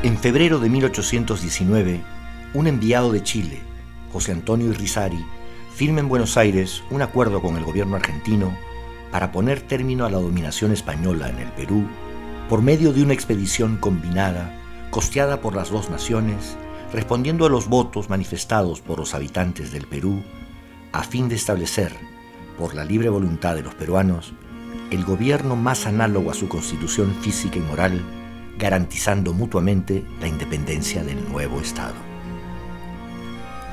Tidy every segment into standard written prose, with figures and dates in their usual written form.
En febrero de 1819, un enviado de Chile, José Antonio Irrizari, firma en Buenos Aires un acuerdo con el gobierno argentino para poner término a la dominación española en el Perú por medio de una expedición combinada, costeada por las dos naciones, respondiendo a los votos manifestados por los habitantes del Perú, a fin de establecer, por la libre voluntad de los peruanos, el gobierno más análogo a su constitución física y moral, garantizando mutuamente la independencia del nuevo Estado.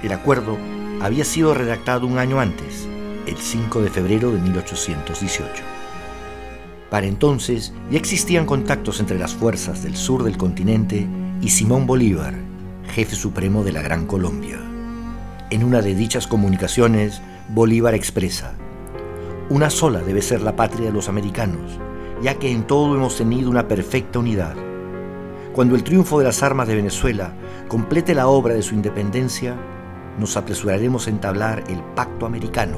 El acuerdo había sido redactado un año antes, el 5 de febrero de 1818. Para entonces ya existían contactos entre las fuerzas del sur del continente y Simón Bolívar, jefe supremo de la Gran Colombia. En una de dichas comunicaciones, Bolívar expresa: una sola debe ser la patria de los americanos, ya que en todo hemos tenido una perfecta unidad. Cuando el triunfo de las armas de Venezuela complete la obra de su independencia, nos apresuraremos a entablar el Pacto Americano,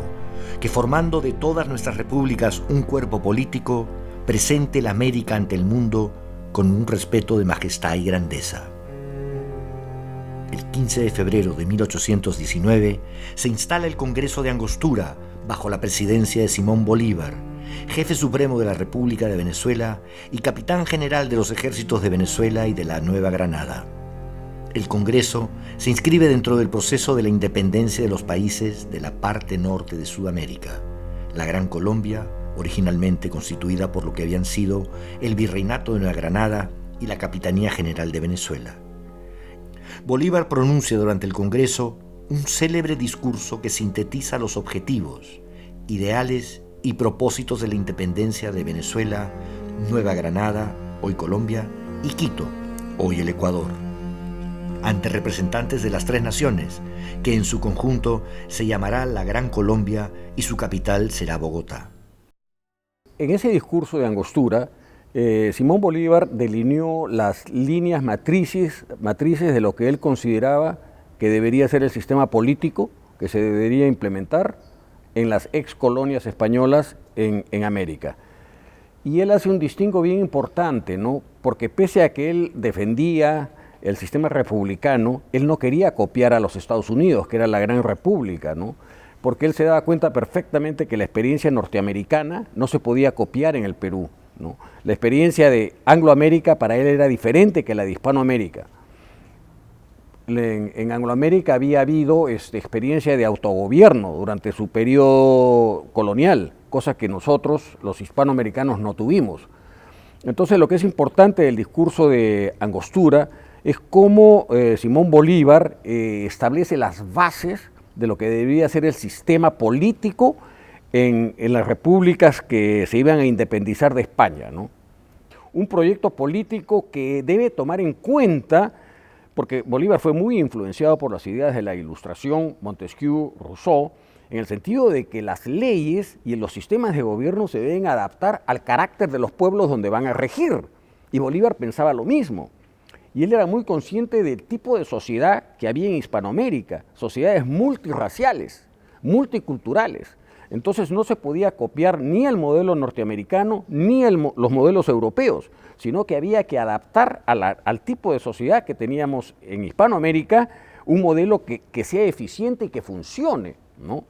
que formando de todas nuestras repúblicas un cuerpo político, presente la América ante el mundo con un respeto de majestad y grandeza. El 15 de febrero de 1819 se instala el Congreso de Angostura bajo la presidencia de Simón Bolívar, jefe supremo de la República de Venezuela y capitán general de los ejércitos de Venezuela y de la Nueva Granada. El Congreso se inscribe dentro del proceso de la independencia de los países de la parte norte de Sudamérica, la Gran Colombia, originalmente constituida por lo que habían sido el Virreinato de Nueva Granada y la Capitanía General de Venezuela. Bolívar pronuncia durante el Congreso un célebre discurso que sintetiza los objetivos, ideales y propósitos de la independencia de Venezuela, Nueva Granada, hoy Colombia, y Quito, hoy el Ecuador, ante representantes de las tres naciones, que en su conjunto se llamará la Gran Colombia y su capital será Bogotá. En ese discurso de Angostura, Simón Bolívar delineó las líneas matrices de lo que él consideraba que debería ser el sistema político que se debería implementar en las ex colonias españolas en América. Y él hace un distingo bien importante, ¿no? Porque pese a que él defendía el sistema republicano, él no quería copiar a los Estados Unidos, que era la gran república, ¿no? Porque él se daba cuenta perfectamente que la experiencia norteamericana no se podía copiar en el Perú, ¿no? La experiencia de Angloamérica para él era diferente que la de Hispanoamérica. En Angloamérica había habido experiencia de autogobierno durante su periodo colonial, cosa que nosotros, los hispanoamericanos, no tuvimos. Entonces, lo que es importante del discurso de Angostura es cómo Simón Bolívar establece las bases de lo que debería ser el sistema político en las repúblicas que se iban a independizar de España, ¿no? Un proyecto político que debe tomar en cuenta, porque Bolívar fue muy influenciado por las ideas de la Ilustración, Montesquieu, Rousseau, en el sentido de que las leyes y los sistemas de gobierno se deben adaptar al carácter de los pueblos donde van a regir. Y Bolívar pensaba lo mismo. Y él era muy consciente del tipo de sociedad que había en Hispanoamérica, sociedades multirraciales, multiculturales. Entonces no se podía copiar ni el modelo norteamericano ni los modelos europeos, sino que había que adaptar al tipo de sociedad que teníamos en Hispanoamérica, un modelo que sea eficiente y que funcione, ¿no?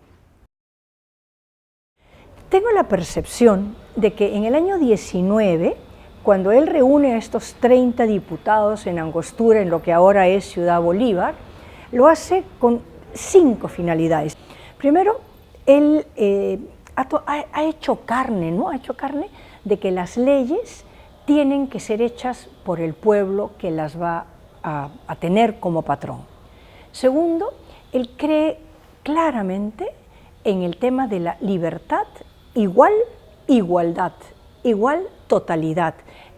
Tengo la percepción de que en el año 19, cuando él reúne a estos 30 diputados en Angostura, en lo que ahora es Ciudad Bolívar, lo hace con 5 finalidades. Primero, él ha hecho carne, ¿no? Ha hecho carne de que las leyes tienen que ser hechas por el pueblo que las va a tener como patrón. Segundo, él cree claramente en el tema de la libertad, igual, igualdad, igual, totalidad.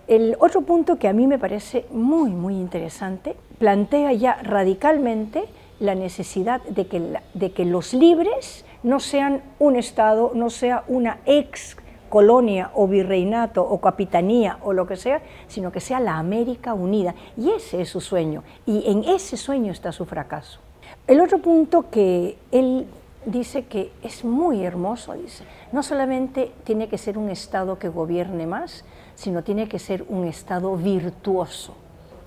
El otro punto que a mí me parece muy interesante, plantea ya radicalmente la necesidad de que los libres no sean un Estado, no sea una ex colonia o virreinato o capitanía o lo que sea, sino que sea la América unida. Y ese es su sueño, y en ese sueño está su fracaso. El otro punto que él dice que es muy hermoso, dice, no solamente tiene que ser un Estado que gobierne más, sino tiene que ser un Estado virtuoso.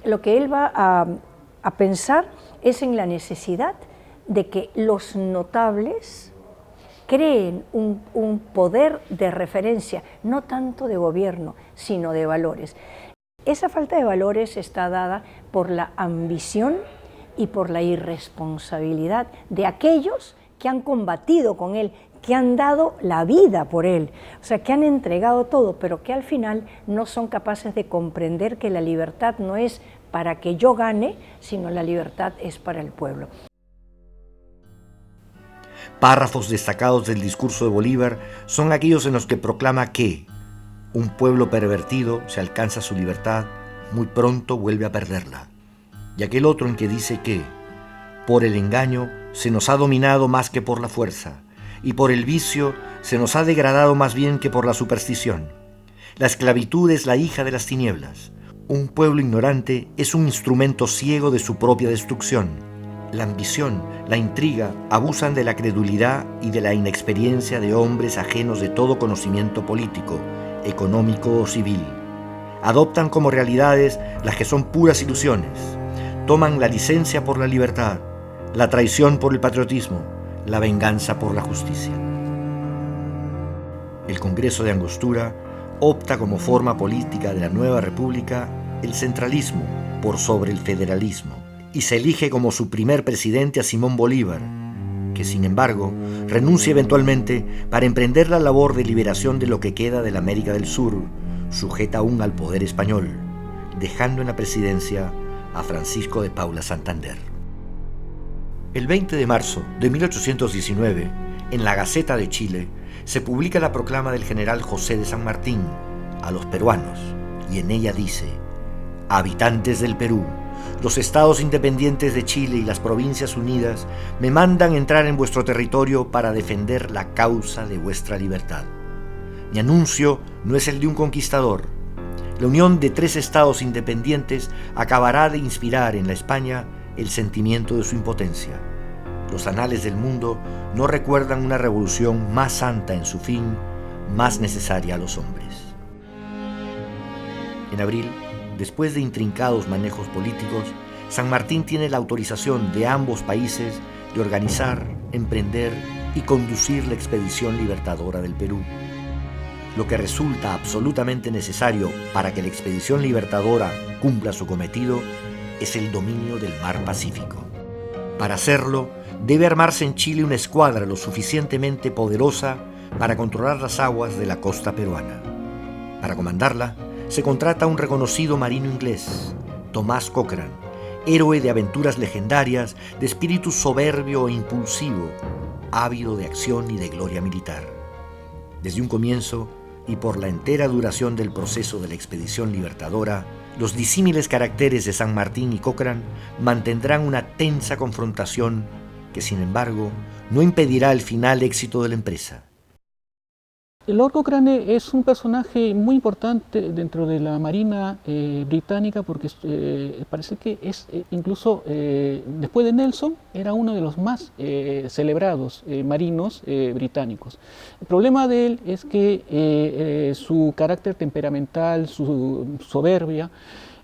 lo que él va a pensar es en la necesidad de que los notables creen un poder de referencia, no tanto de gobierno, sino de valores. Esa falta de valores está dada por la ambición y por la irresponsabilidad de aquellos que han combatido con él, que han dado la vida por él, o sea, que han entregado todo, pero que al final no son capaces de comprender que la libertad no es para que yo gane, sino la libertad es para el pueblo. Párrafos destacados del discurso de Bolívar son aquellos en los que proclama que un pueblo pervertido, si alcanza su libertad, muy pronto vuelve a perderla. Y aquel otro en que dice que, por el engaño, se nos ha dominado más que por la fuerza, y por el vicio se nos ha degradado más bien que por la superstición. La esclavitud es la hija de las tinieblas. Un pueblo ignorante es un instrumento ciego de su propia destrucción. La ambición, la intriga, abusan de la credulidad y de la inexperiencia de hombres ajenos de todo conocimiento político, económico o civil. Adoptan como realidades las que son puras ilusiones. Toman la licencia por la libertad, la traición por el patriotismo, la venganza por la justicia. El Congreso de Angostura opta como forma política de la nueva república el centralismo por sobre el federalismo y se elige como su primer presidente a Simón Bolívar, que sin embargo renuncia eventualmente para emprender la labor de liberación de lo que queda de la América del Sur, sujeta aún al poder español, dejando en la presidencia a Francisco de Paula Santander. El 20 de marzo de 1819, en la Gaceta de Chile, se publica la proclama del general José de San Martín a los peruanos, y en ella dice: habitantes del Perú, los estados independientes de Chile y las provincias unidas me mandan entrar en vuestro territorio para defender la causa de vuestra libertad. Mi anuncio no es el de un conquistador. La unión de 3 estados independientes acabará de inspirar en la España el sentimiento de su impotencia. Los anales del mundo no recuerdan una revolución más santa en su fin, más necesaria a los hombres. En abril, después de intrincados manejos políticos, San Martín tiene la autorización de ambos países de organizar, emprender y conducir la expedición libertadora del Perú. Lo que resulta absolutamente necesario para que la expedición libertadora cumpla su cometido es el dominio del mar Pacífico. Para hacerlo, debe armarse en Chile una escuadra lo suficientemente poderosa para controlar las aguas de la costa peruana. Para comandarla, se contrata a un reconocido marino inglés, Tomás Cochrane, héroe de aventuras legendarias, de espíritu soberbio e impulsivo, ávido de acción y de gloria militar. Desde un comienzo, y por la entera duración del proceso de la expedición libertadora, los disímiles caracteres de San Martín y Cochrane mantendrán una tensa confrontación que, sin embargo, no impedirá el final éxito de la empresa. Lord Cochrane es un personaje muy importante dentro de la Marina británica porque parece que es incluso después de Nelson era uno de los más celebrados marinos británicos. El problema de él es que su carácter temperamental, su soberbia,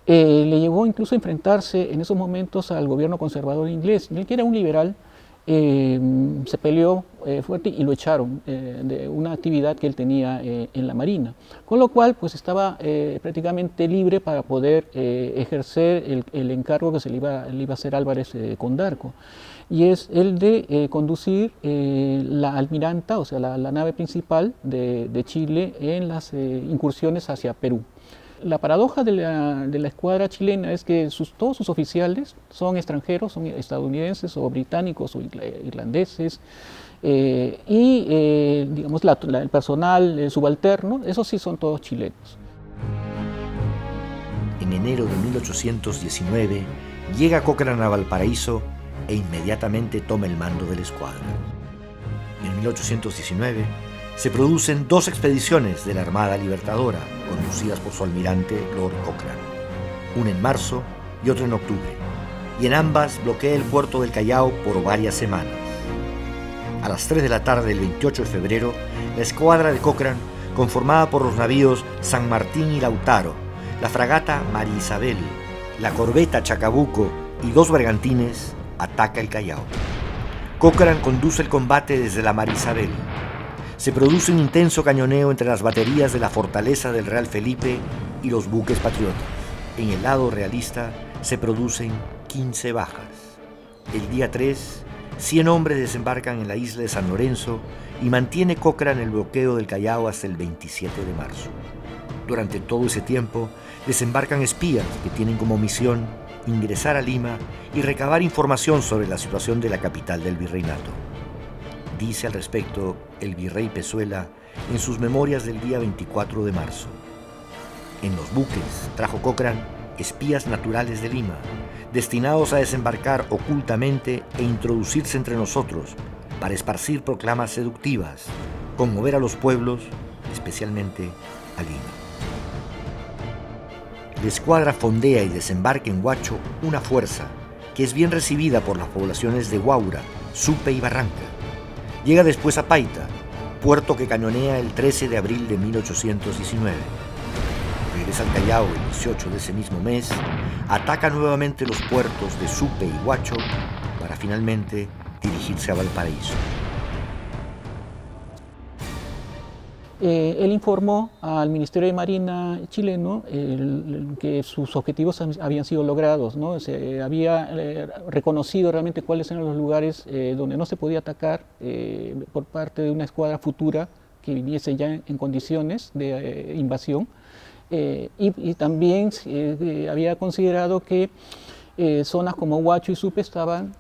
le llevó incluso a enfrentarse en esos momentos al gobierno conservador inglés. Él, que era un liberal, se peleó fuerte y lo echaron de una actividad que él tenía en la Marina, con lo cual pues estaba prácticamente libre para poder ejercer el encargo que se le iba a hacer Álvarez Condarco, y es el de conducir la almiranta, o sea la nave principal de Chile en las incursiones hacia Perú. La paradoja de la escuadra chilena es que todos sus oficiales son extranjeros, son estadounidenses o británicos o irlandeses, y digamos el personal subalterno, esos sí son todos chilenos. En enero de 1819 llega Cochrane a Valparaíso e inmediatamente toma el mando de la escuadra. En 1819 se producen 2 expediciones de la Armada Libertadora, conducidas por su almirante Lord Cochrane, una en marzo y otra en octubre, y en ambas bloquea el puerto del Callao por varias semanas. A las 3 de la tarde del 28 de febrero, la escuadra de Cochrane, conformada por los navíos San Martín y Lautaro, la fragata María Isabel, la corbeta Chacabuco y 2 bergantines ataca el Callao. Cochrane conduce el combate desde la Mar Isabel. Se produce un intenso cañoneo entre las baterías de la fortaleza del Real Felipe y los buques patriotas. En el lado realista se producen 15 bajas. El día 3, 100 hombres desembarcan en la isla de San Lorenzo y mantiene Cochrane el bloqueo del Callao hasta el 27 de marzo. Durante todo ese tiempo, desembarcan espías que tienen como misión ingresar a Lima y recabar información sobre la situación de la capital del virreinato. Dice al respecto el virrey Pezuela en sus memorias del día 24 de marzo. En los buques trajo Cochrane espías naturales de Lima, destinados a desembarcar ocultamente e introducirse entre nosotros para esparcir proclamas seductivas, conmover a los pueblos, especialmente a Lima. La escuadra fondea y desembarca en Huacho una fuerza que es bien recibida por las poblaciones de Huaura, Supe y Barranca. Llega después a Paita, puerto que cañonea el 13 de abril de 1819. Regresa al Callao el 18 de ese mismo mes, ataca nuevamente los puertos de Supe y Huacho para finalmente dirigirse a Valparaíso. Él informó al Ministerio de Marina chileno que sus objetivos habían sido logrados, ¿no? Se había reconocido realmente cuáles eran los lugares donde no se podía atacar por parte de una escuadra futura que viniese ya en condiciones de invasión. Y también había considerado que zonas como Huacho y Supe estaban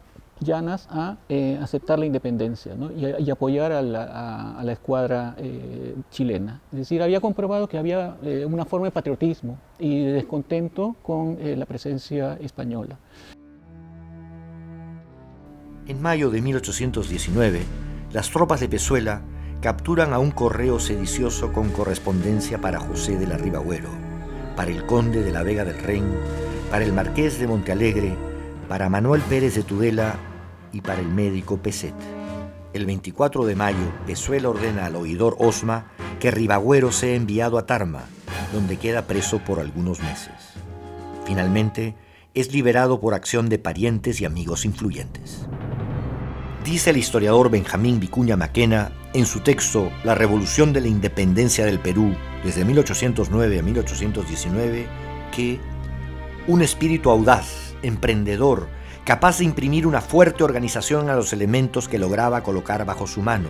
llanas a aceptar la independencia, ¿no? y apoyar a la escuadra chilena. Es decir, había comprobado que había una forma de patriotismo y de descontento con la presencia española. En mayo de 1819, las tropas de Pezuela capturan a un correo sedicioso con correspondencia para José de la Ribagüero, para el conde de la Vega del Ren, para el marqués de Montealegre, para Manuel Pérez de Tudela y para el médico Peset. El 24 de mayo, Pezuela ordena al oidor Osma que Ribagüero sea enviado a Tarma, donde queda preso por algunos meses. Finalmente, es liberado por acción de parientes y amigos influyentes. Dice el historiador Benjamín Vicuña Maquena en su texto La Revolución de la Independencia del Perú desde 1809 a 1819 que un espíritu audaz, emprendedor, capaz de imprimir una fuerte organización a los elementos que lograba colocar bajo su mano,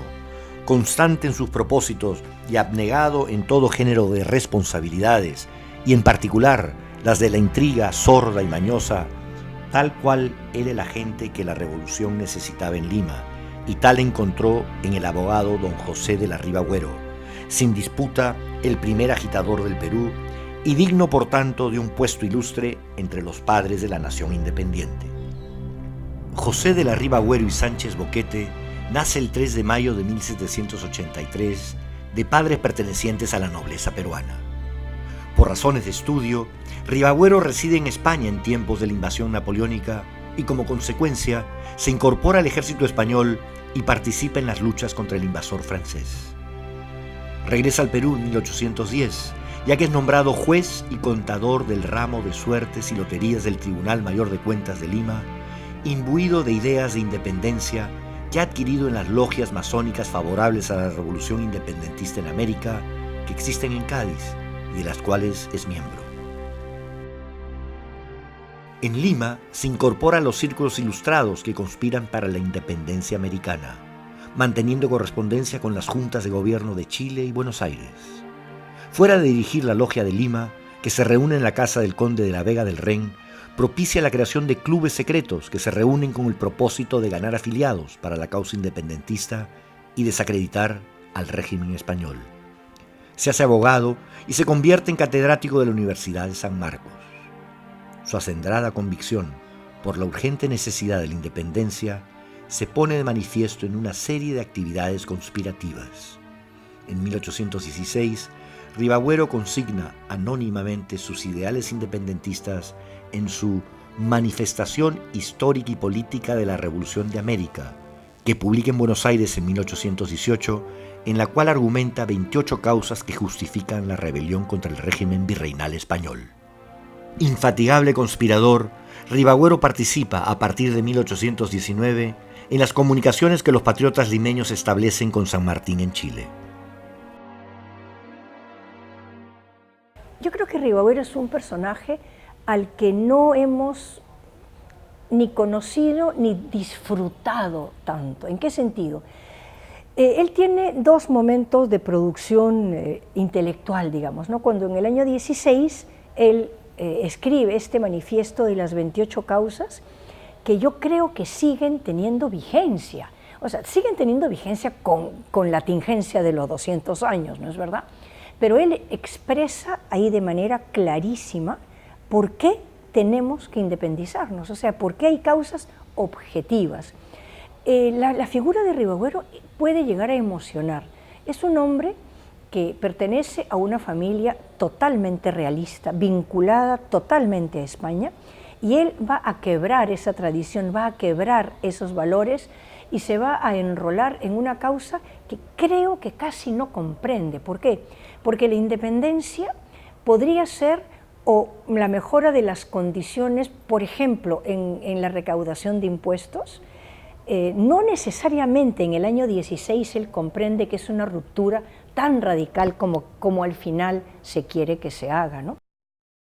constante en sus propósitos y abnegado en todo género de responsabilidades, y en particular las de la intriga sorda y mañosa, tal cual era el agente que la revolución necesitaba en Lima, y tal encontró en el abogado don José de la Ribagüero, sin disputa el primer agitador del Perú, y digno por tanto de un puesto ilustre entre los padres de la nación independiente. José de la Ribagüero y Sánchez Boquete nace el 3 de mayo de 1783 de padres pertenecientes a la nobleza peruana. Por razones de estudio, Ribagüero reside en España en tiempos de la invasión napoleónica y como consecuencia se incorpora al ejército español y participa en las luchas contra el invasor francés. Regresa al Perú en 1810, ya que es nombrado juez y contador del ramo de suertes y loterías del Tribunal Mayor de Cuentas de Lima, imbuido de ideas de independencia que ha adquirido en las logias masónicas favorables a la revolución independentista en América que existen en Cádiz y de las cuales es miembro. En Lima se incorpora a los círculos ilustrados que conspiran para la independencia americana, manteniendo correspondencia con las juntas de gobierno de Chile y Buenos Aires. Fuera de dirigir la logia de Lima, que se reúne en la casa del conde de la Vega del Ren, propicia la creación de clubes secretos que se reúnen con el propósito de ganar afiliados para la causa independentista y desacreditar al régimen español. Se hace abogado y se convierte en catedrático de la Universidad de San Marcos. Su acendrada convicción por la urgente necesidad de la independencia se pone de manifiesto en una serie de actividades conspirativas. En 1816, Ribagüero consigna anónimamente sus ideales independentistas en su Manifestación Histórica y Política de la Revolución de América, que publica en Buenos Aires en 1818, en la cual argumenta 28 causas que justifican la rebelión contra el régimen virreinal español. Infatigable conspirador, Ribagüero participa a partir de 1819 en las comunicaciones que los patriotas limeños establecen con San Martín en Chile. Yo creo que Ribagüero es un personaje al que no hemos ni conocido ni disfrutado tanto. ¿En qué sentido? Él tiene dos momentos de producción intelectual, digamos, ¿no? Cuando en el año 16 él escribe este manifiesto de las 28 causas, que yo creo que siguen teniendo vigencia. O sea, siguen teniendo vigencia con la tingencia de los 200 años, ¿no es verdad? Pero él expresa ahí de manera clarísima por qué tenemos que independizarnos, o sea, por qué hay causas objetivas. La figura de Ribagüero puede llegar a emocionar. Es un hombre que pertenece a una familia totalmente realista, vinculada totalmente a España, y él va a quebrar esa tradición, va a quebrar esos valores y se va a enrolar en una causa que creo que casi no comprende. ¿Por qué? Porque la independencia podría ser o la mejora de las condiciones, por ejemplo, en la recaudación de impuestos. No necesariamente en el año 16 él comprende que es una ruptura tan radical como al final se quiere que se haga, ¿no?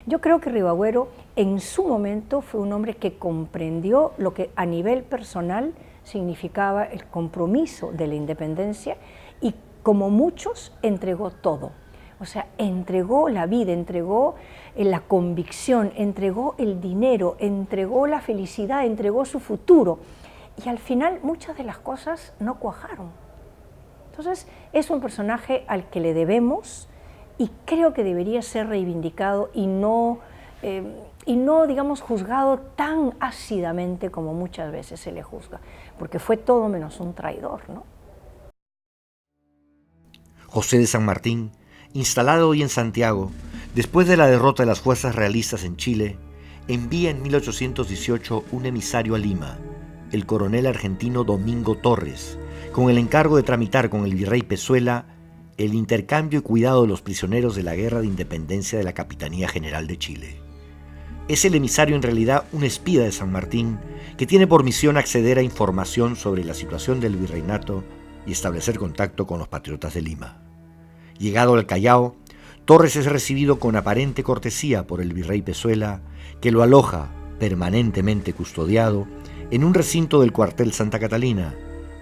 Yo creo que Ribagüero en su momento fue un hombre que comprendió lo que a nivel personal significaba el compromiso de la independencia y, como muchos, entregó todo. O sea, entregó la vida, entregó la convicción, entregó el dinero, entregó la felicidad, entregó su futuro. Y al final muchas de las cosas no cuajaron. Entonces es un personaje al que le debemos y creo que debería ser reivindicado y no, digamos, juzgado tan ácidamente como muchas veces se le juzga, porque fue todo menos un traidor, ¿no? José de San Martín, instalado hoy en Santiago, después de la derrota de las fuerzas realistas en Chile, envía en 1818 un emisario a Lima, el coronel argentino Domingo Torres, con el encargo de tramitar con el virrey Pezuela el intercambio y cuidado de los prisioneros de la Guerra de Independencia de la Capitanía General de Chile. Es el emisario en realidad un espía de San Martín que tiene por misión acceder a información sobre la situación del virreinato y establecer contacto con los patriotas de Lima. Llegado al Callao, Torres es recibido con aparente cortesía por el virrey Pezuela, que lo aloja, permanentemente custodiado, en un recinto del cuartel Santa Catalina,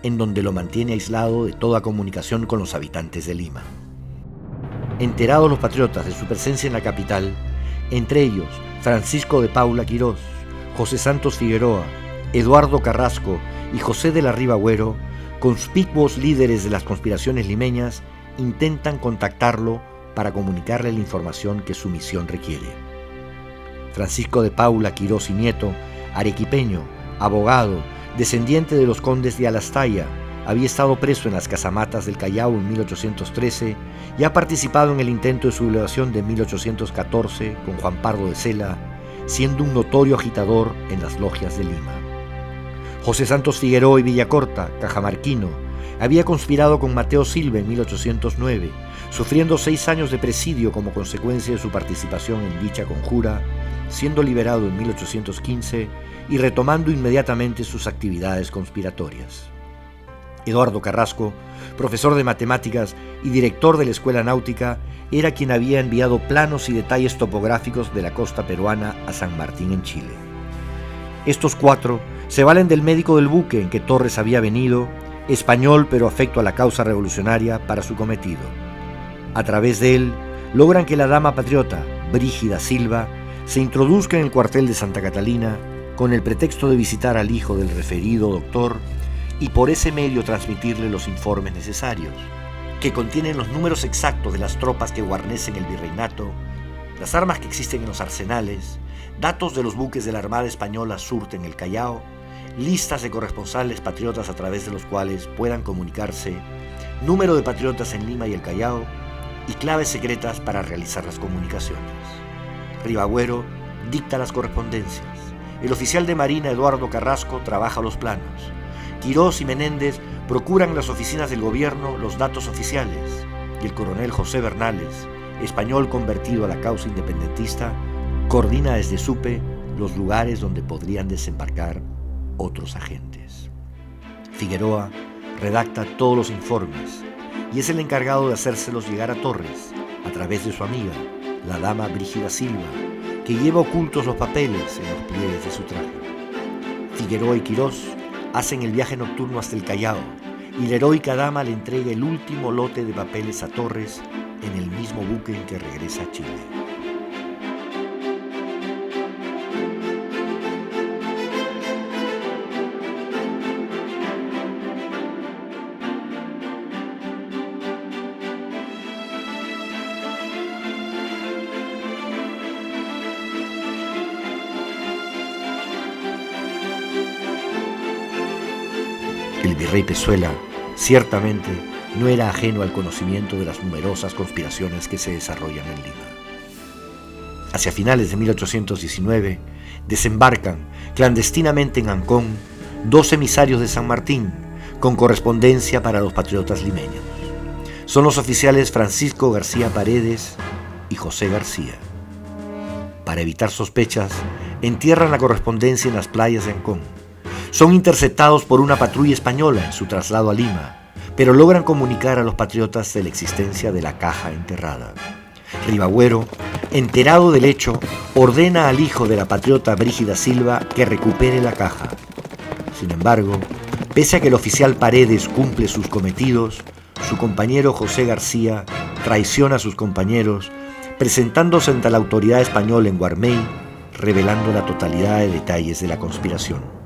en donde lo mantiene aislado de toda comunicación con los habitantes de Lima. Enterados los patriotas de su presencia en la capital, entre ellos Francisco de Paula Quirós, José Santos Figueroa, Eduardo Carrasco y José de la Ribagüero, conspicuos líderes de las conspiraciones limeñas, intentan contactarlo para comunicarle la información que su misión requiere. Francisco de Paula Quirós y Nieto, arequipeño, abogado, descendiente de los condes de Alastaya, había estado preso en las casamatas del Callao en 1813 y ha participado en el intento de sublevación de 1814 con Juan Pardo de Cela, siendo un notorio agitador en las logias de Lima. José Santos Figueroa y Villacorta, cajamarquino, había conspirado con Mateo Silva en 1809, sufriendo 6 años de presidio como consecuencia de su participación en dicha conjura, siendo liberado en 1815 y retomando inmediatamente sus actividades conspiratorias. Eduardo Carrasco, profesor de matemáticas y director de la Escuela Náutica, era quien había enviado planos y detalles topográficos de la costa peruana a San Martín en Chile. Estos 4 se valen del médico del buque en que Torres había venido, español pero afecto a la causa revolucionaria, para su cometido. A través de él, logran que la dama patriota, Brígida Silva, se introduzca en el cuartel de Santa Catalina con el pretexto de visitar al hijo del referido doctor y por ese medio transmitirle los informes necesarios, que contienen los números exactos de las tropas que guarnecen el virreinato, las armas que existen en los arsenales, datos de los buques de la Armada Española surten el Callao, listas de corresponsales patriotas a través de los cuales puedan comunicarse, número de patriotas en Lima y el Callao, y claves secretas para realizar las comunicaciones. Ribagüero dicta las correspondencias. El oficial de Marina Eduardo Carrasco trabaja los planos. Quirós y Menéndez procuran en las oficinas del gobierno los datos oficiales. Y el coronel José Bernales, español convertido a la causa independentista, coordina desde Supe los lugares donde podrían desembarcar otros agentes. Figueroa redacta todos los informes y es el encargado de hacérselos llegar a Torres a través de su amiga, la dama Brígida Silva, que lleva ocultos los papeles en los pliegues de su traje. Figueroa y Quirós hacen el viaje nocturno hasta el Callao y la heroica dama le entrega el último lote de papeles a Torres en el mismo buque en que regresa a Chile. El virrey Pezuela ciertamente no era ajeno al conocimiento de las numerosas conspiraciones que se desarrollan en Lima. Hacia finales de 1819 desembarcan clandestinamente en Ancón 2 emisarios de San Martín con correspondencia para los patriotas limeños. Son los oficiales Francisco García Paredes y José García. Para evitar sospechas, entierran la correspondencia en las playas de Ancón. Son interceptados por una patrulla española en su traslado a Lima, pero logran comunicar a los patriotas de la existencia de la caja enterrada. Ribagüero, enterado del hecho, ordena al hijo de la patriota Brígida Silva que recupere la caja. Sin embargo, pese a que el oficial Paredes cumple sus cometidos, su compañero José García traiciona a sus compañeros, presentándose ante la autoridad española en Guarmey, revelando la totalidad de detalles de la conspiración.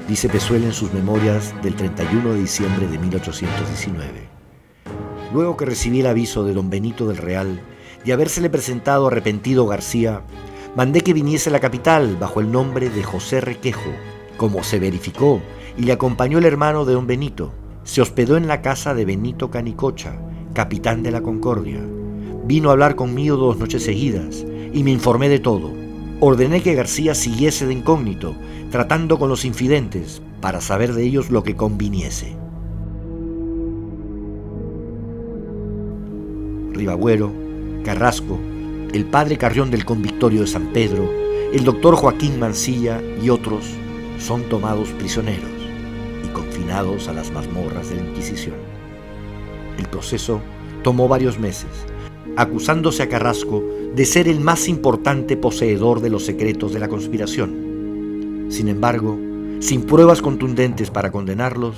Dice Pezuela en sus memorias del 31 de diciembre de 1819. Luego que recibí el aviso de don Benito del Real de habérsele presentado arrepentido García, mandé que viniese a la capital bajo el nombre de José Requejo, como se verificó, y le acompañó el hermano de don Benito. Se hospedó en la casa de Benito Canicocha, capitán de la Concordia. Vino a hablar conmigo 2 noches seguidas y me informé de todo. Ordené que García siguiese de incógnito, tratando con los infidentes, para saber de ellos lo que conviniese. Ribagüero, Carrasco, el padre Carrión del Convictorio de San Pedro, el doctor Joaquín Mancilla y otros son tomados prisioneros y confinados a las mazmorras de la Inquisición. El proceso tomó varios meses, acusándose a Carrasco de ser el más importante poseedor de los secretos de la conspiración. Sin embargo, sin pruebas contundentes para condenarlos,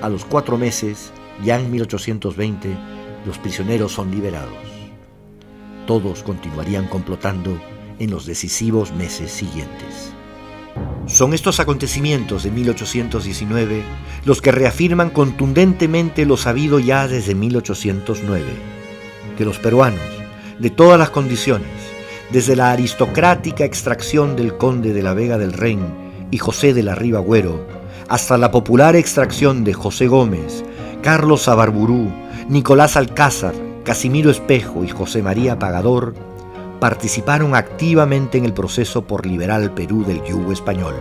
a los 4 meses, ya en 1820, los prisioneros son liberados. Todos continuarían complotando en los decisivos meses siguientes. Son estos acontecimientos de 1819 los que reafirman contundentemente lo sabido ya desde 1809, que los peruanos, de todas las condiciones, desde la aristocrática extracción del conde de la Vega del Ren y José de la Ribagüero, hasta la popular extracción de José Gómez, Carlos Abarburú, Nicolás Alcázar, Casimiro Espejo y José María Pagador, participaron activamente en el proceso por liberar al Perú del yugo español.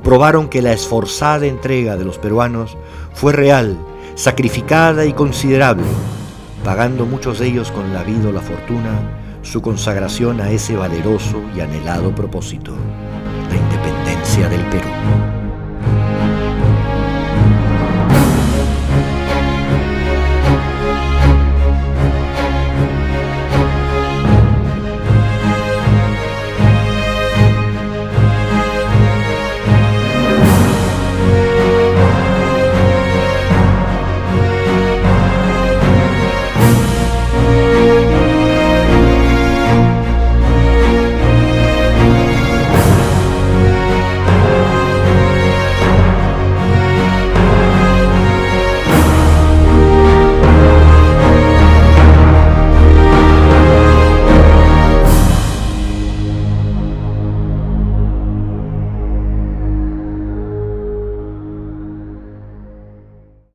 Probaron que la esforzada entrega de los peruanos fue real, sacrificada y considerable, pagando muchos de ellos con la vida o la fortuna su consagración a ese valeroso y anhelado propósito, la independencia del Perú.